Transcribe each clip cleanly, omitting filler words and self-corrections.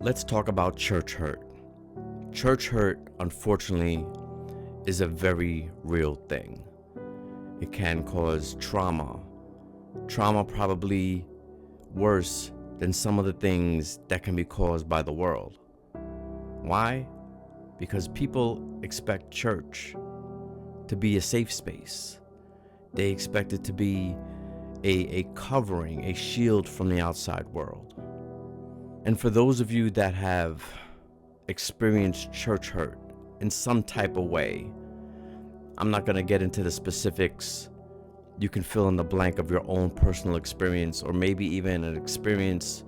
Let's talk about church hurt. Church hurt, unfortunately, is a very real thing. It can cause trauma. Trauma probably worse than some of the things that can be caused by the world. Why? Because people expect church to be a safe space. They expect it to be a covering, a shield from the outside world. And for those of you that have experienced church hurt in some type of way, I'm not going to get into the specifics. You can fill in the blank of your own personal experience, or maybe even an experience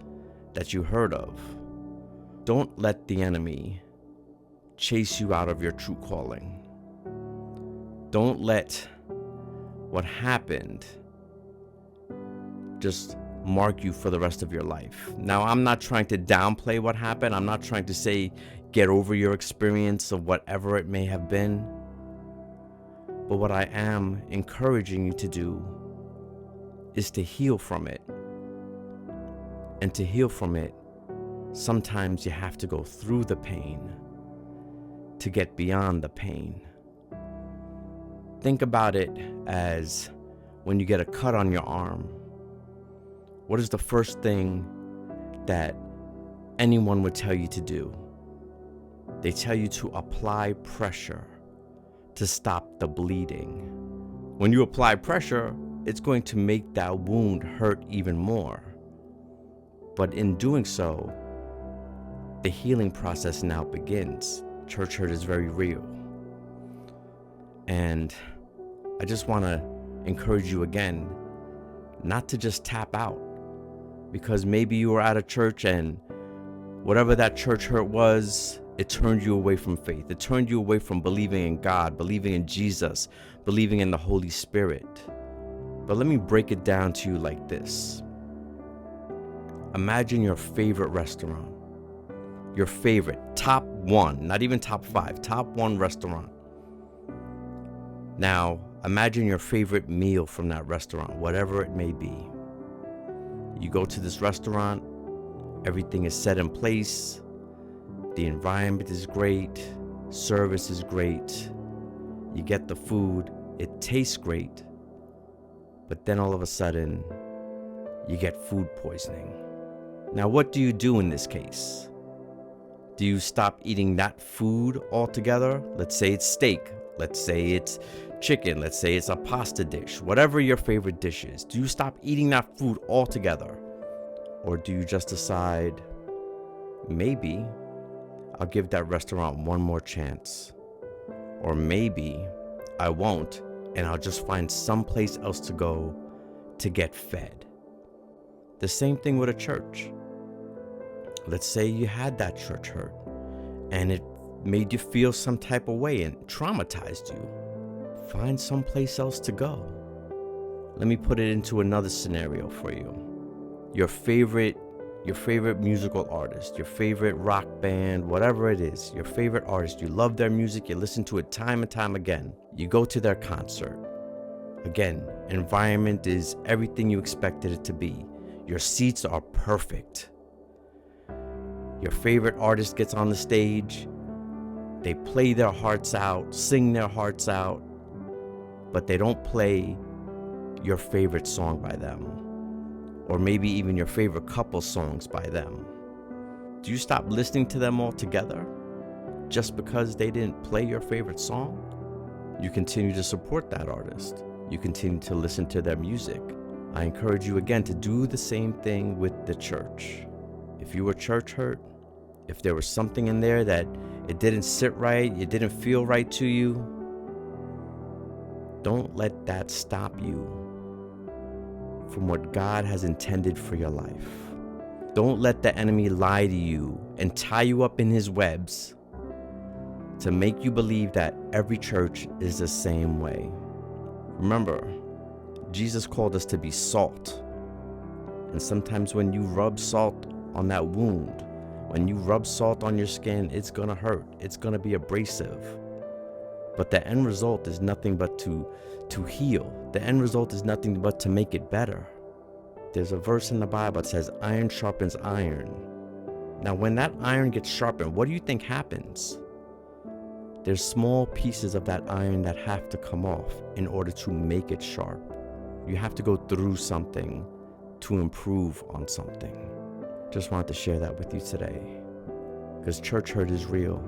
that you heard of. Don't let the enemy chase you out of your true calling. Don't let what happened just mark you for the rest of your life. Now, I'm not trying to downplay what happened. I'm not trying to say get over your experience of whatever it may have been. But what I am encouraging you to do is to heal from it. And to heal from it, sometimes you have to go through the pain to get beyond the pain. Think about it as when you get a cut on your arm. What is the first thing that anyone would tell you to do? They tell you to apply pressure to stop the bleeding. When you apply pressure, it's going to make that wound hurt even more. But in doing so, the healing process now begins. Church hurt is very real. And I just want to encourage you again, not to just tap out. Because maybe you were at a church and whatever that church hurt was, it turned you away from faith. It turned you away from believing in God, believing in Jesus, believing in the Holy Spirit. But let me break it down to you like this. Imagine your favorite restaurant. Your favorite, top one, not even top five, top one restaurant. Now, imagine your favorite meal from that restaurant, whatever it may be. You go to this restaurant, everything is set in place, the environment is great, service is great, you get the food, it tastes great, but then all of a sudden, you get food poisoning. Now, what do you do in this case? Do you stop eating that food altogether? Let's say it's steak, let's say it's chicken, let's say it's a pasta dish, whatever your favorite dish is. Do you stop eating that food altogether? Or do you just decide, maybe I'll give that restaurant one more chance? Or maybe I won't, and I'll just find someplace else to go to get fed. The same thing with a church. Let's say you had that church hurt, and it made you feel some type of way and traumatized you. Find someplace else to go. Let me put it into another scenario for you. Your favorite musical artist, your favorite rock band, whatever it is, your favorite artist, you love their music, you listen to it time and time again. You go to their concert. Again, environment is everything you expected it to be. Your seats are perfect. Your favorite artist gets on the stage. They play their hearts out, sing their hearts out, but they don't play your favorite song by them, or maybe even your favorite couple songs by them. Do you stop listening to them altogether just because they didn't play your favorite song? You continue to support that artist. You continue to listen to their music. I encourage you again to do the same thing with the church. If you were church hurt, if there was something in there that it didn't sit right, it didn't feel right to you, don't let that stop you from what God has intended for your life. Don't let the enemy lie to you and tie you up in his webs to make you believe that every church is the same way. Remember, Jesus called us to be salt. And sometimes when you rub salt on that wound, when you rub salt on your skin, it's gonna hurt. It's gonna be abrasive. But the end result is nothing but to heal. The end result is nothing but to make it better. There's a verse in the Bible that says, iron sharpens iron. Now, when that iron gets sharpened, what do you think happens? There's small pieces of that iron that have to come off in order to make it sharp. You have to go through something to improve on something. Just wanted to share that with you today, because church hurt is real.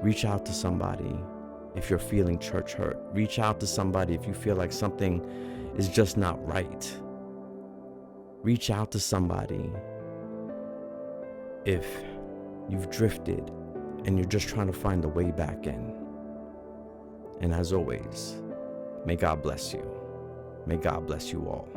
Reach out to somebody if you're feeling church hurt. Reach out to somebody if you feel like something is just not right. Reach out to somebody if you've drifted and you're just trying to find the way back in. And as always, may God bless you. May God bless you all.